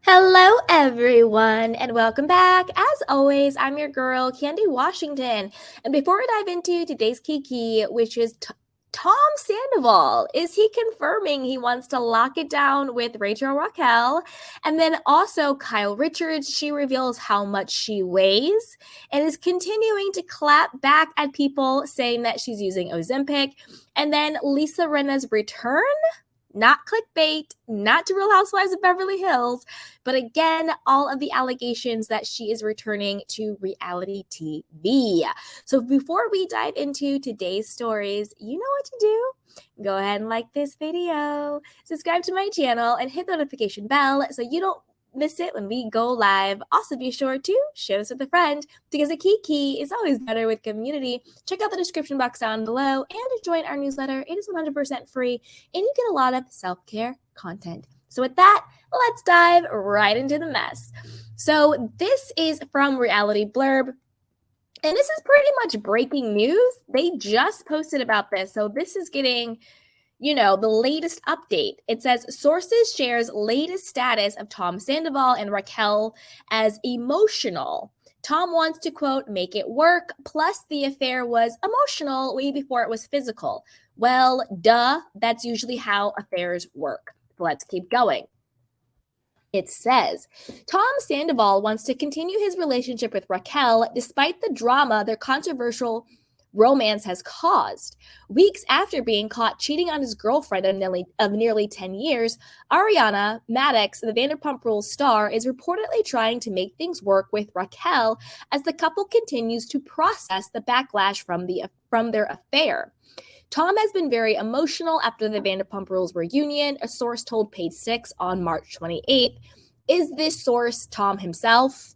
Hello, everyone, and welcome back. As always, I'm your girl, Candy Washington. And before we dive into today's Kiki, which is Tom Sandoval, is he confirming he wants to lock it down with Rachel Raquel? And then also Kyle Richards, she reveals how much she weighs and is continuing to clap back at people saying that she's using Ozempic. And then Lisa Rinna's return, not clickbait, not to Real Housewives of Beverly Hills, but again, all of the allegations that she is returning to reality TV. So before we dive into today's stories, you know what to do. Go ahead and like this video, subscribe to my channel, and hit the notification bell so you don't miss it when we go live. Also, be sure to share this with a friend because a kiki is always better with community. Check out the description box down below and to join our newsletter. It is 100% free and you get a lot of self-care content. So with that, let's dive right into the mess. So this is from Reality Blurb. And this is pretty much breaking news. They just posted about this. So this is getting the latest update. It says sources shares latest status of Tom Sandoval and Raquel as emotional. Tom wants to, quote, make it work. Plus, the affair was emotional way before it was physical. Well, duh, that's usually how affairs work. Let's keep going. It says, Tom Sandoval wants to continue his relationship with Raquel despite the drama their controversial romance has caused. Weeks after being caught cheating on his girlfriend of nearly 10 years, Ariana Maddox, the Vanderpump Rules star, is reportedly trying to make things work with Raquel as the couple continues to process the backlash from their affair. Tom has been very emotional after the Vanderpump Rules reunion, a source told Page 6 on March 28th. Is this source Tom himself?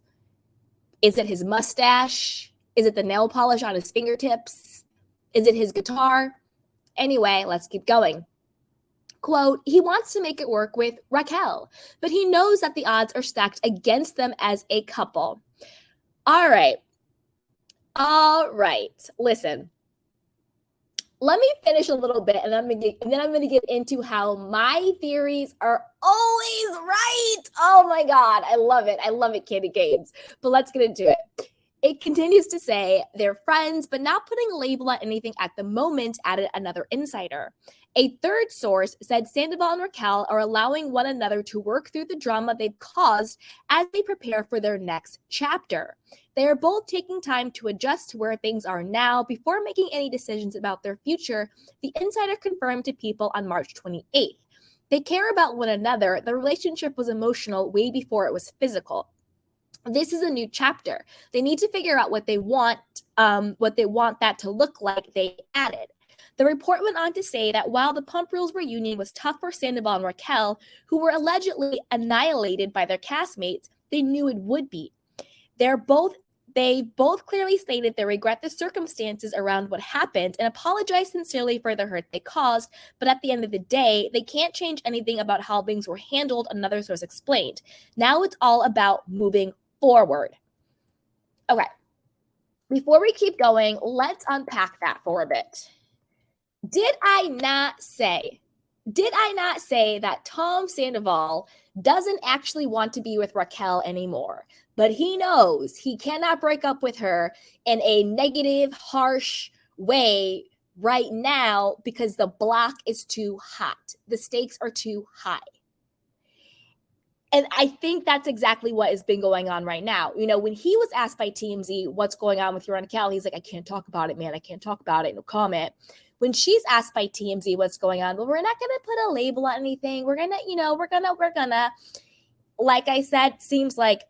Is it his mustache? Is it the nail polish on his fingertips? Is it his guitar? Anyway, let's keep going. Quote, he wants to make it work with Raquel, but he knows that the odds are stacked against them as a couple. All right. Listen. Let me finish a little bit, and then I'm gonna get into how my theories are always right. Oh my God, I love it. I love it, Candy Games. But let's get into it. It continues to say they're friends, but not putting a label on anything at the moment, added another insider. A third source said Sandoval and Raquel are allowing one another to work through the drama they've caused as they prepare for their next chapter. They are both taking time to adjust to where things are now before making any decisions about their future, the insider confirmed to People on March 28th. They care about one another. The relationship was emotional way before it was physical. This is a new chapter. They need to figure out what they want that to look like, they added. The report went on to say that while the Pump Rules reunion was tough for Sandoval and Raquel, who were allegedly annihilated by their castmates, they knew it would be. They both clearly stated they regret the circumstances around what happened and apologize sincerely for the hurt they caused, but at the end of the day, they can't change anything about how things were handled, another source explained. Now it's all about moving forward. Okay, before we keep going, let's unpack that for a bit. Did I not say that Tom Sandoval doesn't actually want to be with Raquel anymore, but he knows he cannot break up with her in a negative, harsh way right now because the block is too hot. The stakes are too high. And I think that's exactly what has been going on right now. When he was asked by TMZ what's going on with you and Raquel, he's like, I can't talk about it, man. I can't talk about it. No comment. When she's asked by TMZ what's going on, well, we're not going to put a label on anything. We're going to, like I said, seems like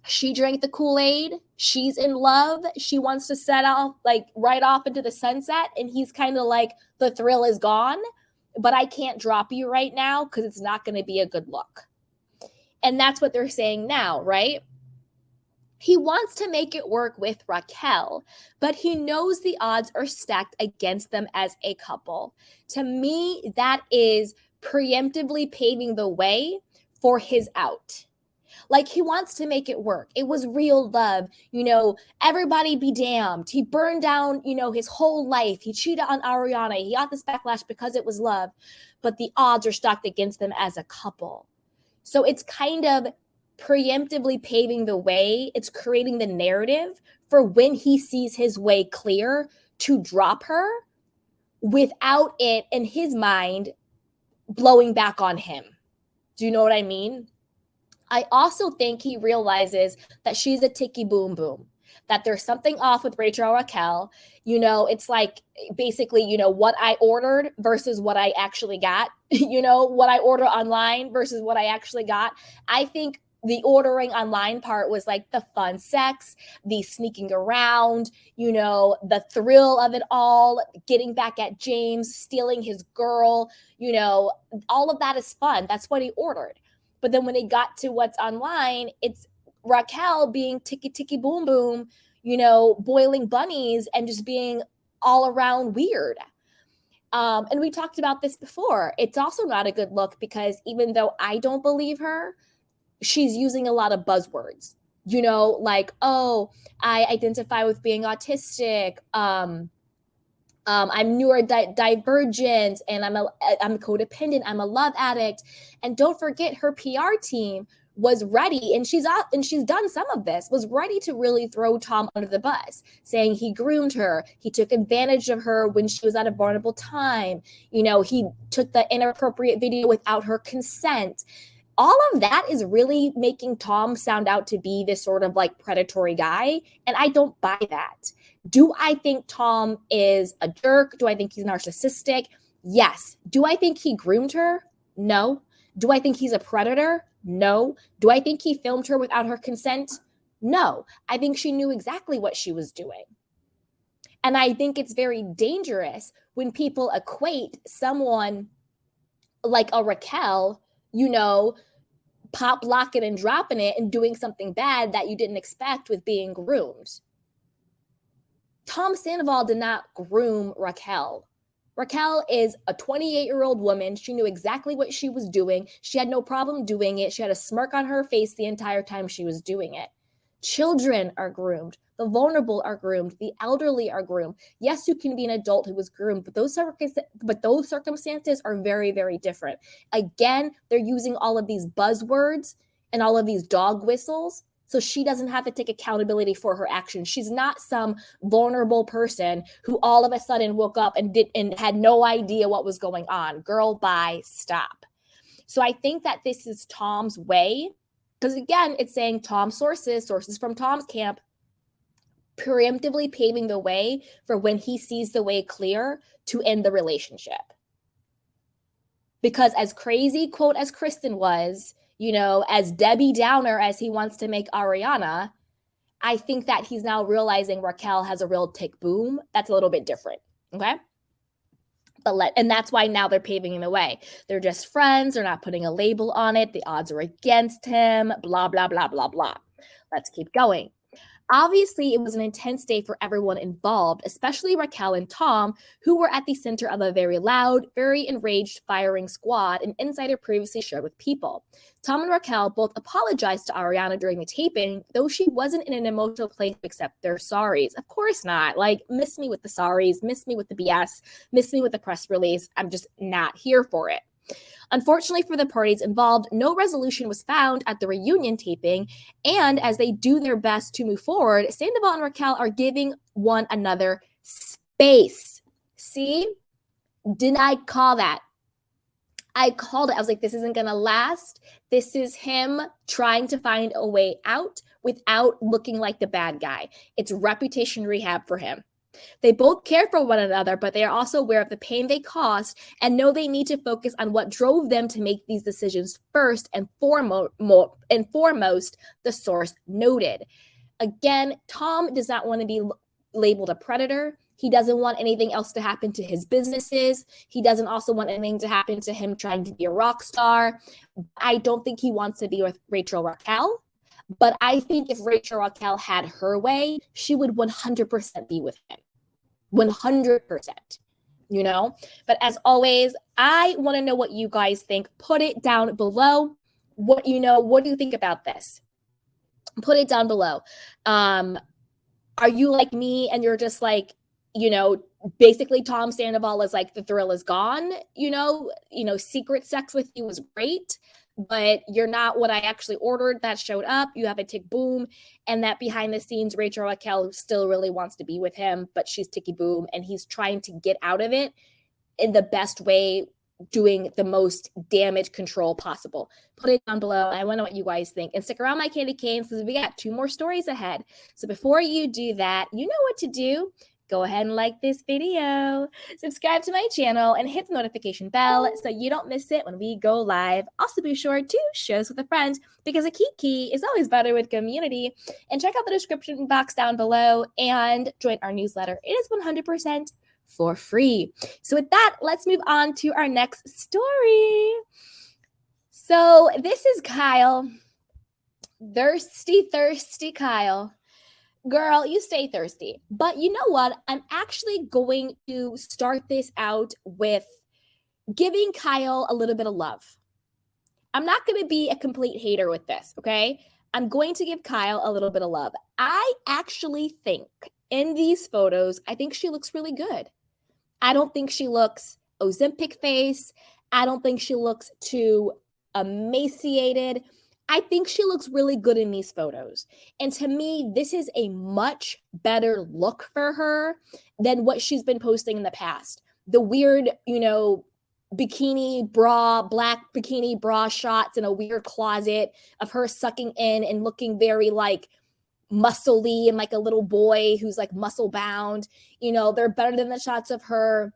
she drank the Kool-Aid. She's in love. She wants to set off, right off into the sunset. And he's kind of like, the thrill is gone, but I can't drop you right now because it's not going to be a good look. And that's what they're saying now, right? He wants to make it work with Raquel, but he knows the odds are stacked against them as a couple. To me, that is preemptively paving the way for his out. Like, he wants to make it work. It was real love. Everybody be damned. He burned down, his whole life. He cheated on Ariana. He got this backlash because it was love. But the odds are stacked against them as a couple. So it's kind of preemptively paving the way. It's creating the narrative for when he sees his way clear to drop her without it, in his mind, blowing back on him. Do you know what I mean? I also think he realizes that she's a ticky boom boom, that there's something off with Rachel or Raquel. It's like basically, what I ordered versus what I actually got, what I order online versus what I actually got. I think the ordering online part was like the fun sex, the sneaking around, the thrill of it all, getting back at James, stealing his girl, all of that is fun. That's what he ordered. But then when it got to what's online, it's Raquel being ticky ticky boom boom, boiling bunnies and just being all around weird. And we talked about this before. It's also not a good look because even though I don't believe her, she's using a lot of buzzwords, like, oh, I identify with being autistic. I'm neurodivergent, and I'm codependent. I'm a love addict. And don't forget, her PR team was ready, and she's done some of this, was ready to really throw Tom under the bus, saying he groomed her, he took advantage of her when she was at a vulnerable time, he took the inappropriate video without her consent. All of that is really making Tom sound out to be this sort of like predatory guy, and I don't buy that. Do I think Tom is a jerk? Do I think he's narcissistic? Yes. Do I think he groomed her? No. Do I think he's a predator? No. Do I think he filmed her without her consent? No. I think she knew exactly what she was doing. And I think it's very dangerous when people equate someone like a Raquel, pop locking and dropping it and doing something bad that you didn't expect with being groomed. Tom Sandoval did not groom Raquel. Raquel is a 28-year-old woman. She knew exactly what she was doing. She had no problem doing it. She had a smirk on her face the entire time she was doing it. Children are groomed. The vulnerable are groomed. The elderly are groomed. Yes, you can be an adult who was groomed, but those circumstances are very, very different. Again, they're using all of these buzzwords and all of these dog whistles, so she doesn't have to take accountability for her actions. She's not some vulnerable person who all of a sudden woke up and had no idea what was going on. Girl, bye, stop. So I think that this is Tom's way, because again, it's saying Tom's sources from Tom's camp, preemptively paving the way for when he sees the way clear to end the relationship. Because as crazy, quote, as Kristen was, as Debbie Downer as he wants to make Ariana, I think that he's now realizing Raquel has a real tick boom. That's a little bit different, okay? And that's why now they're paving the way. They're just friends. They're not putting a label on it. The odds are against him, blah, blah, blah, blah, blah. Let's keep going. Obviously, it was an intense day for everyone involved, especially Raquel and Tom, who were at the center of a very loud, very enraged firing squad, an insider previously shared with People. Tom and Raquel both apologized to Ariana during the taping, though she wasn't in an emotional place to accept their sorries. Of course not. Like, miss me with the sorries, miss me with the BS, miss me with the press release. I'm just not here for it. Unfortunately for the parties involved, no resolution was found at the reunion taping, and as they do their best to move forward, Sandoval and Raquel are giving one another space. See? Didn't I call that? I called it. I was like, this isn't going to last. This is him trying to find a way out without looking like the bad guy. It's reputation rehab for him. They both care for one another, but they are also aware of the pain they caused and know they need to focus on what drove them to make these decisions first and foremost, the source noted. Again, Tom does not want to be labeled a predator. He doesn't want anything else to happen to his businesses. He doesn't also want anything to happen to him trying to be a rock star. I don't think he wants to be with Rachel Raquel. But I think if Rachel Raquel had her way, she would 100% be with him. 100%, But as always, I want to know what you guys think. Put it down below. What do you think about this? Put it down below. Are you like me and you're just like, basically Tom Sandoval is like, the thrill is gone, secret sex with you was great. but you're not what I actually ordered. That showed up. You have a tick boom. And that behind the scenes, Rachel Raquel still really wants to be with him, but she's ticky boom. And he's trying to get out of it in the best way, doing the most damage control possible. Put it down below. I want to know what you guys think. And stick around, my candy canes, because we got 2 more stories ahead. So before you do that, you know what to do. Go ahead and like this video, subscribe to my channel, and hit the notification bell so you don't miss it when we go live. Also, be sure to share this with a friend, because a kiki is always better with community. And check out the description box down below and join our newsletter. It is 100% for free. So with that, let's move on to our next story. So this is Kyle. Thirsty Kyle. Girl, you stay thirsty. But you know what? I'm actually going to start this out with giving Kyle a little bit of love. I'm not going to be a complete hater with this, okay? I'm going to give Kyle a little bit of love. I actually think in these photos, I think she looks really good. I don't think she looks Ozempic face. I don't think she looks too emaciated. I think she looks really good in these photos. And to me, this is a much better look for her than what she's been posting in the past. The weird, bikini bra, black bikini bra shots in a weird closet of her sucking in and looking very like muscly and like a little boy who's like muscle bound. They're better than the shots of her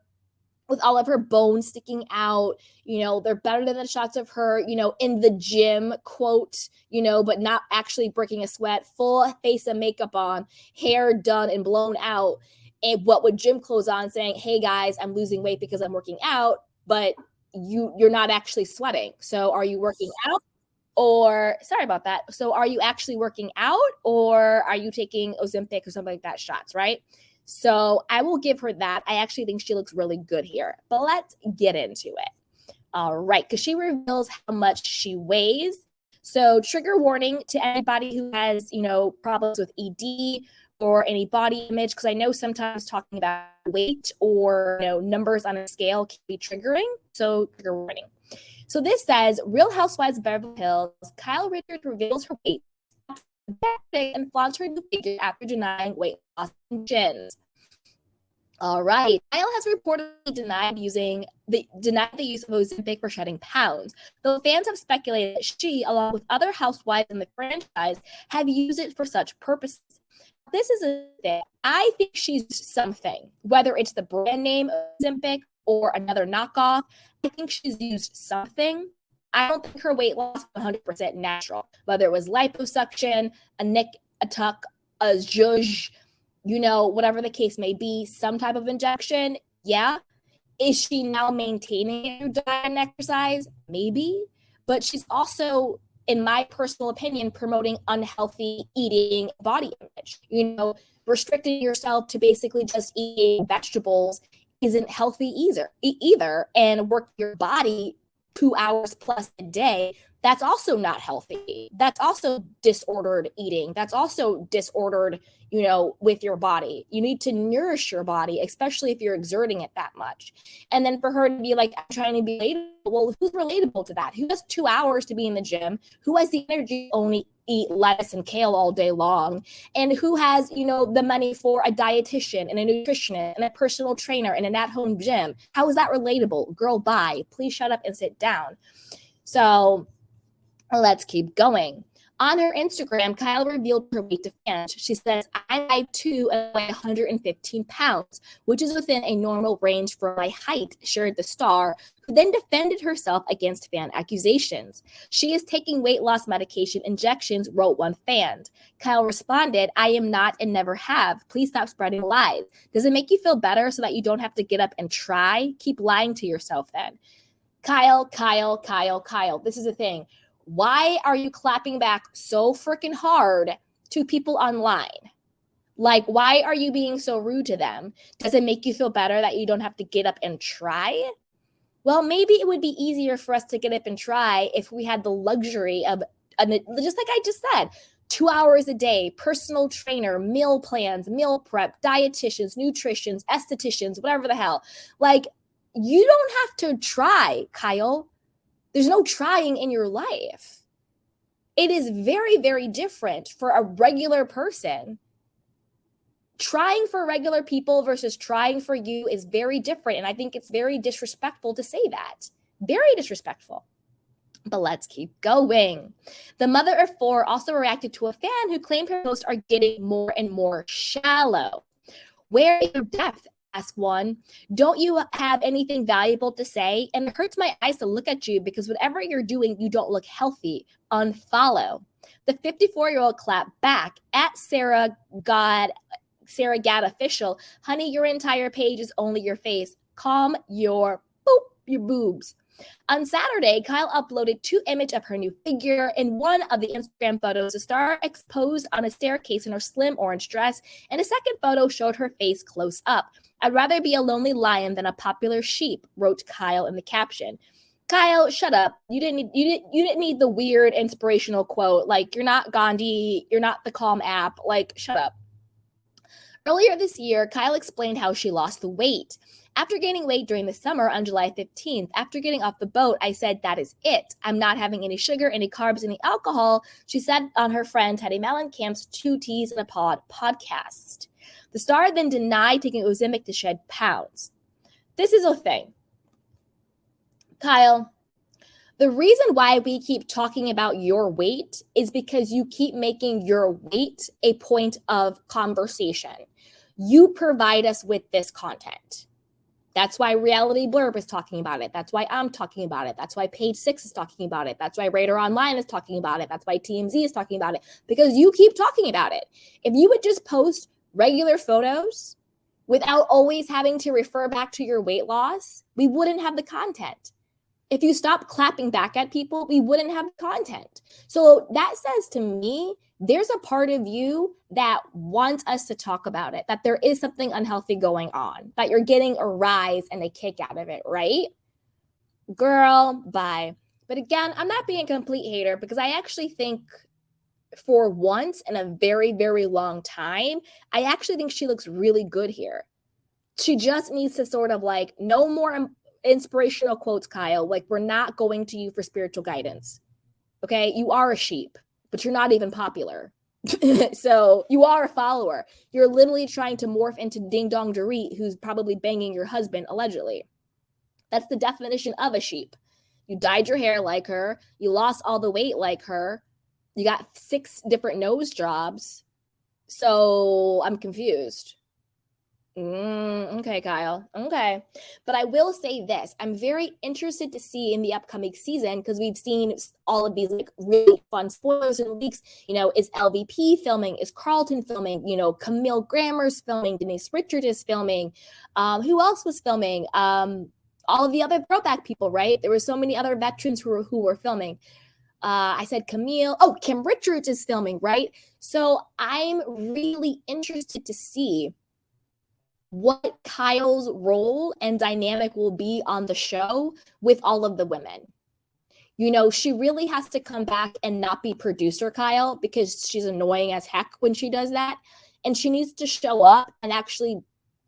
with all of her bones sticking out. They're better than the shots of her, in the gym, quote, but not actually breaking a sweat, full face of makeup on, hair done and blown out, and what with gym clothes on, saying, hey guys, I'm losing weight because I'm working out, but you're not actually sweating. So are you working out? Or sorry about that. So are you actually working out, or are you taking Ozempic or something like that shots, right? So I will give her that. I actually think she looks really good here. But let's get into it. All right, because she reveals how much she weighs. So trigger warning to anybody who has, problems with ED or any body image, because I know sometimes talking about weight or, numbers on a scale can be triggering. So trigger warning. So this says, Real Housewives of Beverly Hills, Kyle Richards reveals her weight and flaunts her new figure after denying weight loss injections. All right. Kyle has reportedly denied the use of Ozempic for shedding pounds, though fans have speculated that she, along with other housewives in the franchise, have used it for such purposes. This is a thing. I think she's something, whether it's the brand name Ozempic or another knockoff. I think she's used something. I don't think her weight loss was 100% natural, whether it was liposuction, a nick, a tuck, a zhuzh, whatever the case may be, some type of injection. Yeah. Is she now maintaining it through diet and exercise? Maybe. But she's also, in my personal opinion, promoting unhealthy eating, body image. Restricting yourself to basically just eating vegetables isn't healthy either. And work your body 2 hours plus a day, that's also not healthy. That's also disordered eating. That's also disordered, with your body. You need to nourish your body, especially if you're exerting it that much. And then for her to be like, I'm trying to be relatable. Well, who's relatable to that? Who has 2 hours to be in the gym? Who has the energy to only eat lettuce and kale all day long? And who has, the money for a dietitian and a nutritionist and a personal trainer and an at-home gym? How is that relatable? Girl, bye. Please shut up and sit down. So let's keep going. On her Instagram, Kyle revealed her weight to fans. She says, I'm 5'2" and weigh 115 pounds, which is within a normal range for my height, shared the star, who then defended herself against fan accusations. She is taking weight loss medication injections, wrote one fan. Kyle responded, I am not and never have. Please stop spreading lies. Does it make you feel better so that you don't have to get up and try? Keep lying to yourself then. Kyle. This is the thing. Why are you clapping back so freaking hard to people online? Like, why are you being so rude to them? Does it make you feel better that you don't have to get up and try? Well, maybe it would be easier for us to get up and try if we had the luxury of, just like I just said, 2 hours a day, personal trainer, meal plans, meal prep, dietitians, nutritionists, estheticians, whatever the hell. Like, you don't have to try, Kyle. There's no trying in your life. It is very, very different for a regular person. Trying for regular people versus trying for you is very different. And I think it's very disrespectful to say that. Very disrespectful. But let's keep going. The mother of four also reacted to a fan who claimed her posts are getting more and more shallow. Where is your depth? Asked one. Don't you have anything valuable to say? And it hurts my eyes to look at you because whatever you're doing, you don't look healthy. Unfollow. The 54-year-old clapped back at Sarah Gad official. Honey, your entire page is only your face. Calm your boobs. On Saturday, Kyle uploaded 2 images of her new figure. In one of the Instagram photos, the star exposed on a staircase in her slim orange dress, and a second photo showed her face close up. I'd rather be a lonely lion than a popular sheep, wrote Kyle in the caption. Kyle, shut up. You didn't need the weird inspirational quote. Like, you're not Gandhi, you're not the Calm app. Like, shut up. Earlier this year, Kyle explained how she lost the weight. After gaining weight during the summer on July 15th, after getting off the boat, I said, that is it. I'm not having any sugar, any carbs, any alcohol, she said on her friend Teddy Mellencamp's 2 Teas in a Pod podcast. The star then denied taking Ozempic to shed pounds. This is a thing. Kyle, the reason why we keep talking about your weight is because you keep making your weight a point of conversation. You provide us with this content. That's why Reality Blurb is talking about it. That's why I'm talking about it. That's why Page 6 is talking about it. That's why Radar Online is talking about it. That's why TMZ is talking about it. Because you keep talking about it. If you would just post regular photos without always having to refer back to your weight loss, we wouldn't have the content. If you stop clapping back at people, we wouldn't have content. So that says to me, there's a part of you that wants us to talk about it, that there is something unhealthy going on, that you're getting a rise and a kick out of it, right? Girl, bye. But again, I'm not being a complete hater because I actually think for once in a very, very long time, I actually think she looks really good here. She just needs to sort of like, no more inspirational quotes, Kyle. Like, we're not going to you for spiritual guidance. Okay? You are a sheep, but you're not even popular. So you are a follower. You're literally trying to morph into Ding Dong Dorit, who's probably banging your husband, allegedly. That's the definition of a sheep. You dyed your hair like her. You lost all the weight like her. You got 6 different nose jobs. So I'm confused. Okay, Kyle. Okay. But I will say this. I'm very interested to see in the upcoming season because we've seen all of these like really fun spoilers and leaks. You know, is LVP filming? Is Carlton filming? You know, Camille Grammer's filming. Denise Richards is filming. Who else was filming? All of the other throwback people, right? There were so many other veterans who were filming. I said Camille. Oh, Kim Richards is filming, right? So I'm really interested to see what Kyle's role and dynamic will be on the show with all of the women. You know, she really has to come back and not be producer Kyle because she's annoying as heck when she does that. And she needs to show up and actually,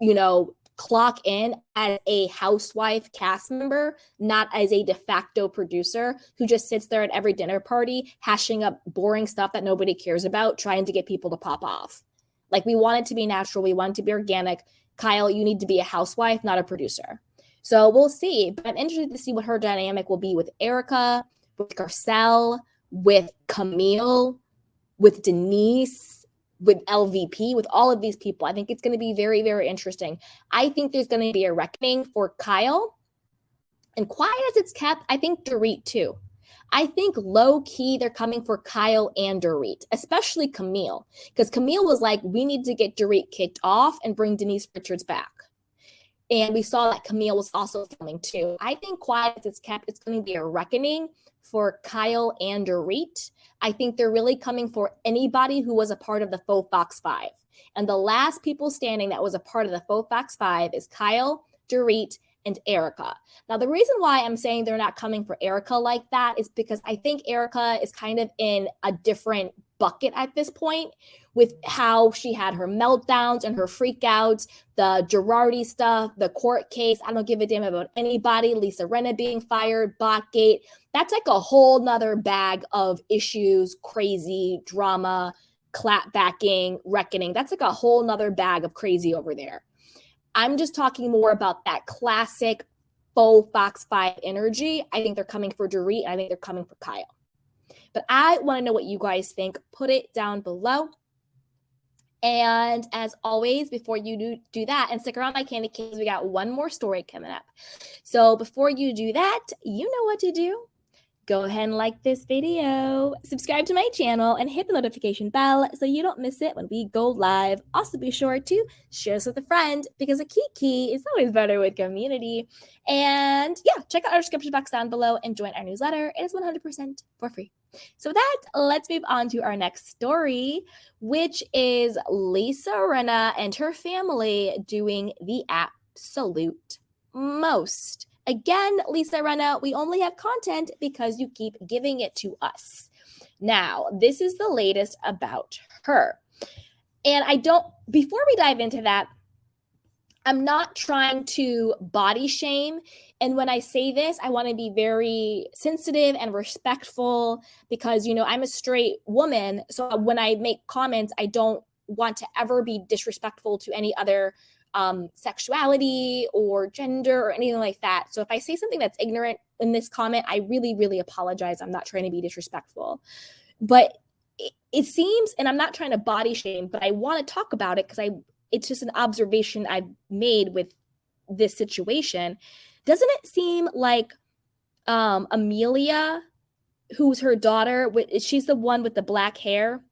you know, clock in as a housewife cast member, not as a de facto producer who just sits there at every dinner party, hashing up boring stuff that nobody cares about, trying to get people to pop off. Like, we want it to be natural. We want it to be organic. Kyle, you need to be a housewife, not a producer. So we'll see. But I'm interested to see what her dynamic will be with Erica, with Garcelle, with Camille, with Denise, with LVP, with all of these people. I think it's going to be very, very interesting. I think there's going to be a reckoning for Kyle. And quiet as it's kept, I think Dorit too. I think low-key they're coming for Kyle and Dorit, especially Camille. Because Camille was like, we need to get Dorit kicked off and bring Denise Richards back. And we saw that Camille was also filming too. I think quiet as it's kept, it's going to be a reckoning for Kyle and Dorit. I think they're really coming for anybody who was a part of the Faux Fox 5. And the last people standing that was a part of the Faux Fox 5 is Kyle, Dorit, and Erica. Now, the reason why I'm saying they're not coming for Erica like that is because I think Erica is kind of in a different bucket at this point with how she had her meltdowns and her freakouts, the Girardi stuff, the court case. I don't give a damn about anybody. Lisa Rinna being fired, Botgate. That's like a whole nother bag of issues, crazy drama, clapbacking, reckoning. That's like a whole nother bag of crazy over there. I'm just talking more about that classic faux Fox 5 energy. I think they're coming for Dorit. I think they're coming for Kyle. But I want to know what you guys think. Put it down below. And as always, before you do that, and stick around, my candy canes, we got one more story coming up. So before you do that, you know what to do. Go ahead and like this video, subscribe to my channel, and hit the notification bell so you don't miss it when we go live. Also, be sure to share this with a friend because a kiki is always better with community. And yeah, check out our description box down below and join our newsletter. It is 100% for free. So with that, let's move on to our next story, which is Lisa Rinna and her family doing the absolute most. Again, Lisa Rinna, we only have content because you keep giving it to us. Now, this is the latest about her. And before we dive into that, I'm not trying to body shame. And when I say this, I want to be very sensitive and respectful because, I'm a straight woman. So when I make comments, I don't want to ever be disrespectful to any other sexuality or gender or anything like that. So if I say something that's ignorant in this comment, I really, really apologize. I'm not trying to be disrespectful. But it seems, and I'm not trying to body shame, but I want to talk about it because it's just an observation I've made with this situation. Doesn't it seem like Amelia, who's her daughter, she's the one with the black hair,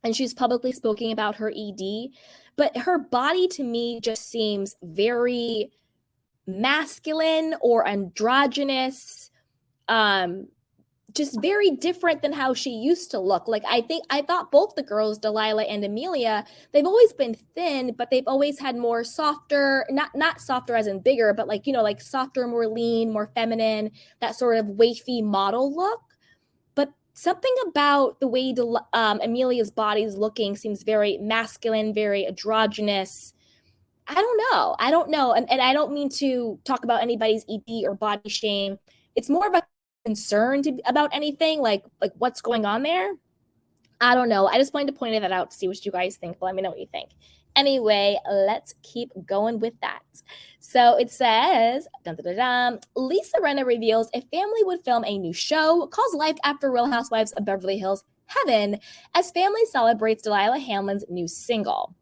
and she's publicly spoken about her ED, but her body to me just seems very masculine or androgynous, just very different than how she used to look. Like I thought both the girls, Delilah and Amelia, they've always been thin, but they've always had more softer, not softer as in bigger, but like softer, more lean, more feminine, that sort of wafy model look. But something about the way Amelia's body is looking seems very masculine, very androgynous. I don't know. And I don't mean to talk about anybody's ED or body shame. It's more of a concern about anything, like what's going on there. I don't know. I just wanted to point that out to see what you guys think. But let me know what you think. Anyway, let's keep going with that. So it says, Lisa Rinna reveals a family would film a new show, calls life after Real Housewives of Beverly Hills heaven, as family celebrates Delilah Hamlin's new single.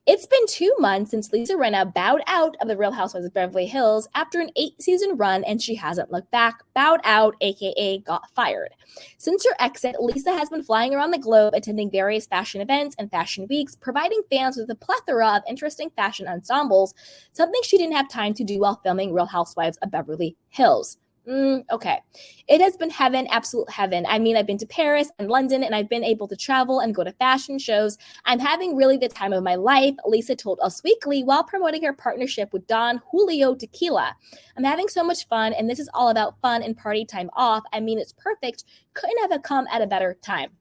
It's been 2 months since Lisa Rinna bowed out of the Real Housewives of Beverly Hills after an 8-season run, and she hasn't looked back. Bowed out, aka got fired. Since her exit, Lisa has been flying around the globe, attending various fashion events and fashion weeks, providing fans with a plethora of interesting fashion ensembles, something she didn't have time to do while filming Real Housewives of Beverly Hills. Okay. It has been heaven, absolute heaven. I mean, I've been to Paris and London, and I've been able to travel and go to fashion shows. I'm having really the time of my life, Lisa told Us Weekly while promoting her partnership with Don Julio Tequila. I'm having so much fun, and this is all about fun and party time off. I mean, it's perfect. Couldn't have come at a better time.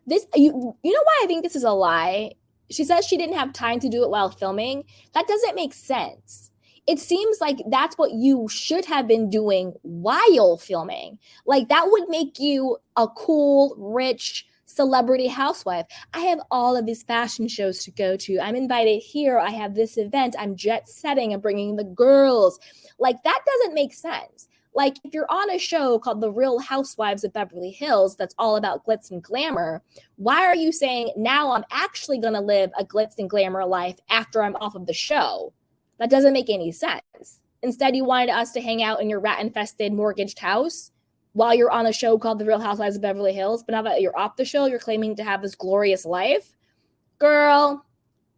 You know why I think this is a lie? She says she didn't have time to do it while filming. That doesn't make sense. It seems like that's what you should have been doing while filming. Like that would make you a cool, rich celebrity housewife. I have all of these fashion shows to go to. I'm invited here. I have this event. I'm jet setting and bringing the girls. Like that doesn't make sense. Like if you're on a show called The Real Housewives of Beverly Hills, that's all about glitz and glamour, why are you saying now I'm actually going to live a glitz and glamour life after I'm off of the show? That doesn't make any sense. Instead, you wanted us to hang out in your rat-infested mortgaged house while you're on a show called The Real Housewives of Beverly Hills. But now that you're off the show, you're claiming to have this glorious life. Girl,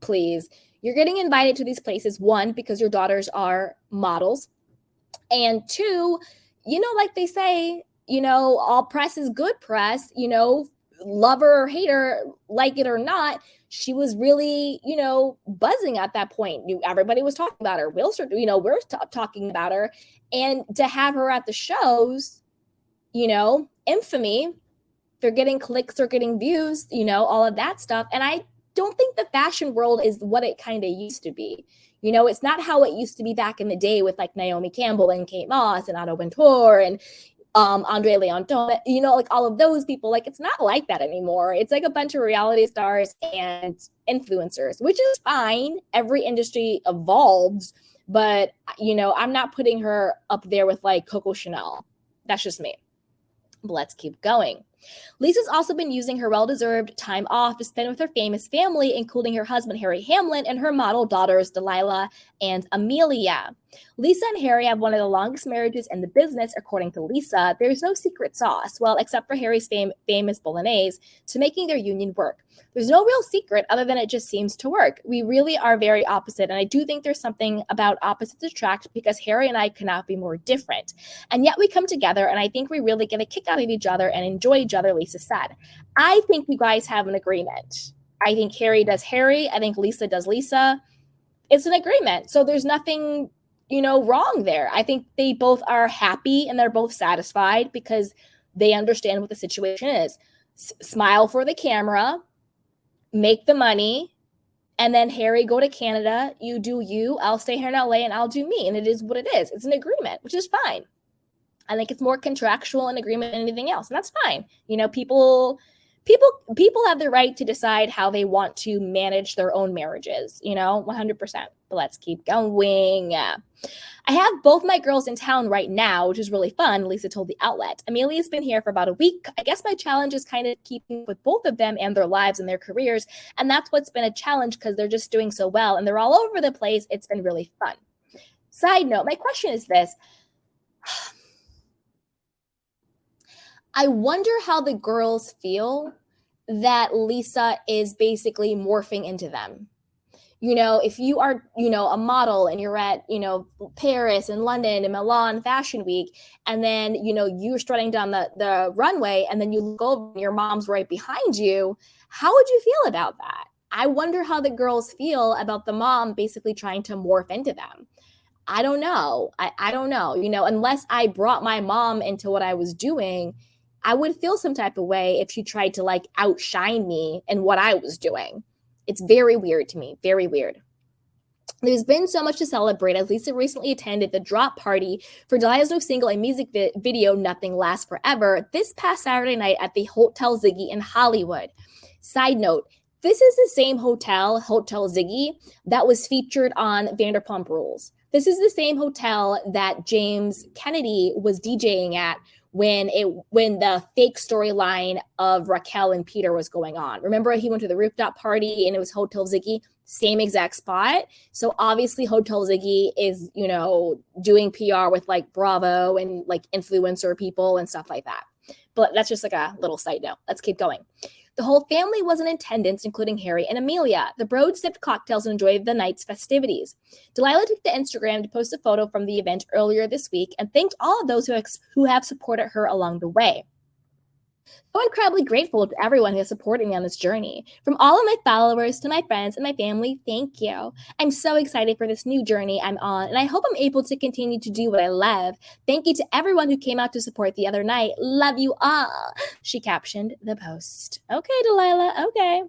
please. You're getting invited to these places, one, because your daughters are models. And two, like they say, all press is good press, love her or hate her, like it or not. She was really, buzzing at that point. Everybody was talking about her. We're talking about her. And to have her at the shows, infamy, They're getting clicks, they're getting views, all of that stuff. And I don't think the fashion world is what it kind of used to be. It's not how it used to be back in the day with like Naomi Campbell and Kate Moss and Otto Wintour and Andre Leon, like all of those people. Like, it's not like that anymore. It's like a bunch of reality stars and influencers, which is fine. Every industry evolves, but I'm not putting her up there with like Coco Chanel. That's just me. But let's keep going. Lisa's also been using her well-deserved time off to spend with her famous family, including her husband, Harry Hamlin, and her model daughters, Delilah and Amelia. Lisa and Harry have one of the longest marriages in the business, according to Lisa. There's no secret sauce, well, except for Harry's famous bolognese, to making their union work. There's no real secret other than it just seems to work. We really are very opposite, and I do think there's something about opposites attract, because Harry and I cannot be more different. And yet we come together, and I think we really get a kick out of each other and enjoy each other, Lisa said. I think you guys have an agreement. I think Harry does Harry. I think Lisa does Lisa. It's an agreement. So there's nothing, wrong there. I think they both are happy and they're both satisfied because they understand what the situation is. Smile for the camera, make the money, and then Harry, go to Canada. You do you. I'll stay here in LA and I'll do me. And it is what it is. It's an agreement, which is fine. I think it's more contractual an agreement than anything else. And that's fine. People have the right to decide how they want to manage their own marriages, 100%. But let's keep going. I have both my girls in town right now, which is really fun, Lisa told the outlet. Amelia's been here for about a week. I guess my challenge is kind of keeping with both of them and their lives and their careers. And that's what's been a challenge because they're just doing so well and they're all over the place. It's been really fun. Side note, my question is this. I wonder how the girls feel that Lisa is basically morphing into them. If you are, a model and you're at, Paris and London and Milan Fashion Week, and then, you're strutting down the runway and then you look over and your mom's right behind you, how would you feel about that? I wonder how the girls feel about the mom basically trying to morph into them. I don't know. I don't know, unless I brought my mom into what I was doing, I would feel some type of way if she tried to like outshine me in what I was doing. It's very weird to me, very weird. There's been so much to celebrate as Lisa recently attended the drop party for Delilah's new single and music video, Nothing Lasts Forever, this past Saturday night at the Hotel Ziggy in Hollywood. Side note, this is the same hotel, Hotel Ziggy, that was featured on Vanderpump Rules. This is the same hotel that James Kennedy was DJing at when the fake storyline of Raquel and Peter was going on. Remember, he went to the rooftop party and it was Hotel Ziggy, same exact spot. So obviously Hotel Ziggy is, doing PR with like Bravo and like influencer people and stuff like that. But that's just like a little side note. Let's keep going. The whole family was in attendance, including Harry and Amelia. The bros sipped cocktails and enjoyed the night's festivities. Delilah took to Instagram to post a photo from the event earlier this week and thanked all of those who have supported her along the way. So incredibly grateful to everyone who has supported me on this journey. From all of my followers to my friends and my family, thank you. I'm so excited for this new journey I'm on, and I hope I'm able to continue to do what I love. Thank you to everyone who came out to support the other night. Love you all, she captioned the post. Okay, Delilah, okay.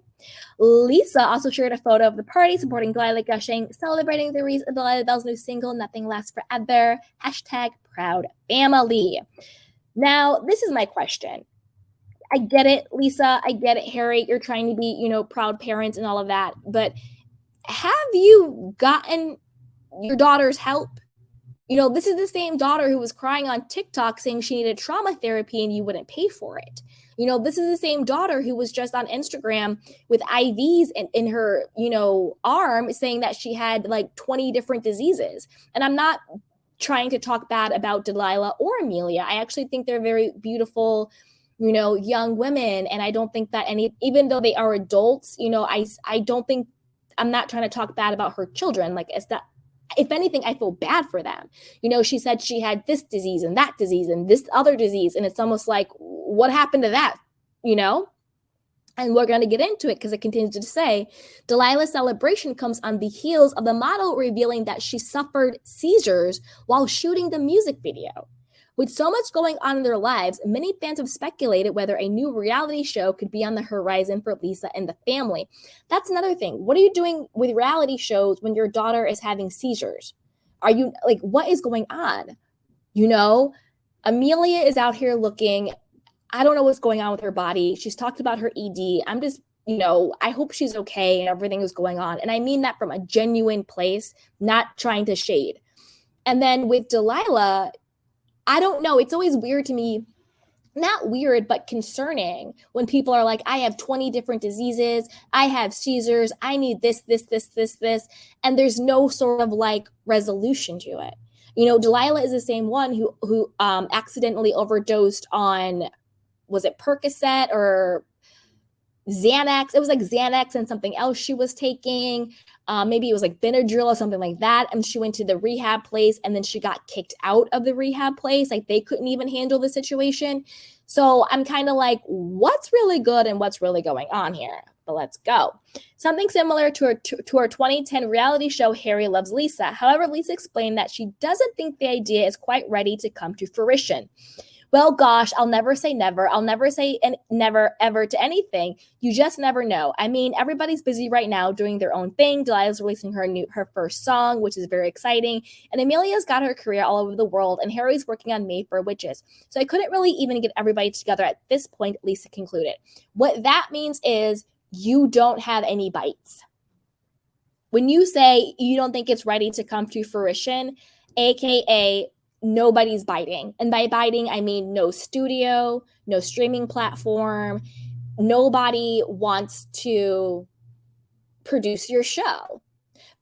Lisa also shared a photo of the party supporting Delilah, gushing, celebrating the release of Delilah Bell's new single, Nothing Lasts Forever, #ProudFamily. Now, this is my question. I get it, Lisa. I get it, Harry. You're trying to be, proud parents and all of that. But have you gotten your daughter's help? This is the same daughter who was crying on TikTok saying she needed trauma therapy and you wouldn't pay for it. This is the same daughter who was just on Instagram with IVs in her, arm saying that she had like 20 different diseases. And I'm not trying to talk bad about Delilah or Amelia. I actually think they're very beautiful, young women. And I don't think that even though they are adults, I don't think, I'm not trying to talk bad about her children. Like, it's that, if anything, I feel bad for them. She said she had this disease and that disease and this other disease. And it's almost like, what happened to that? And we're going to get into it because it continues to say, Delilah's celebration comes on the heels of the model revealing that she suffered seizures while shooting the music video. With so much going on in their lives, many fans have speculated whether a new reality show could be on the horizon for Lisa and the family. That's another thing. What are you doing with reality shows when your daughter is having seizures? Are you like, what is going on? You know, Amelia is out here looking, I don't know what's going on with her body. She's talked about her ED. I'm just, I hope she's okay and everything is going on. And I mean that from a genuine place, not trying to shade. And then with Delilah, I don't know. It's always weird to me, not weird, but concerning when people are like, I have 20 different diseases. I have seizures. I need this. And there's no sort of like resolution to it. Delilah is the same one who accidentally overdosed on, was it Percocet or Xanax? It was like Xanax and something else she was taking. Maybe it was like Benadryl or something like that. And she went to the rehab place and then she got kicked out of the rehab place. Like they couldn't even handle the situation. So I'm kind of like, what's really good and what's really going on here? But let's go. Something similar to her 2010 reality show, Harry Loves Lisa. However, Lisa explained that she doesn't think the idea is quite ready to come to fruition. Well, gosh, I'll never say never. I'll never say never ever to anything. You just never know. I mean, everybody's busy right now doing their own thing. Delilah's releasing her first song, which is very exciting. And Amelia's got her career all over the world. And Harry's working on Made for Witches. So I couldn't really even get everybody together at this point, Lisa concluded. What that means is you don't have any bites. When you say you don't think it's ready to come to fruition, AKA nobody's biting. And by biting, I mean no studio, no streaming platform. Nobody wants to produce your show.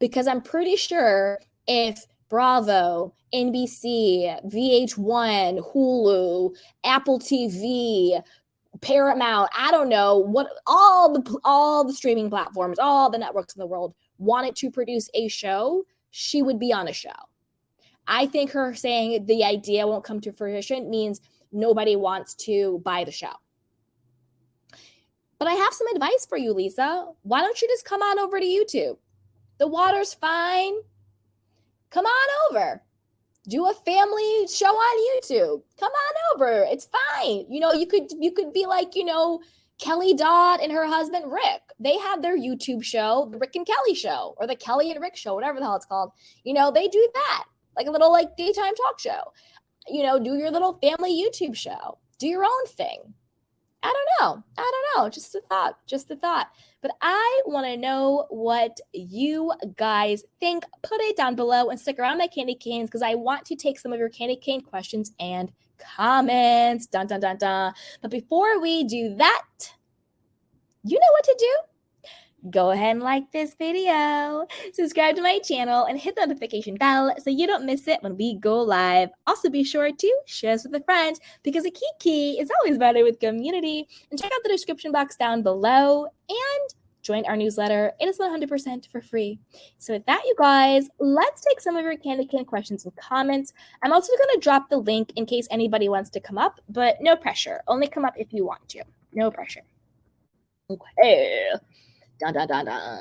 Because I'm pretty sure if Bravo, NBC, VH1, Hulu, Apple TV, Paramount, I don't know, what all the streaming platforms, all the networks in the world wanted to produce a show, she would be on a show. I think her saying the idea won't come to fruition means nobody wants to buy the show. But I have some advice for you, Lisa. Why don't you just come on over to YouTube? The water's fine. Come on over. Do a family show on YouTube. Come on over. It's fine. You could be like, Kelly Dodd and her husband, Rick. They have their YouTube show, the Rick and Kelly show, or the Kelly and Rick show, whatever the hell it's called. They do that. Like a little daytime talk show, do your little family YouTube show, do your own thing. I don't know. Just a thought. But I want to know what you guys think. Put it down below and stick around my candy canes because I want to take some of your candy cane questions and comments. Dun, dun, dun, dun. But before we do that, you know what to do. Go ahead and like this video, subscribe to my channel, and hit the notification bell so you don't miss it when we go live. Also, be sure to share this with a friend because a kiki is always better with community. And check out the description box down below and join our newsletter. It is 100% for free. So with that, you guys, let's take some of your candy cane questions and comments. I'm also going to drop the link in case anybody wants to come up, but no pressure. Only come up if you want to. No pressure. Okay. Dun, dun, dun, dun.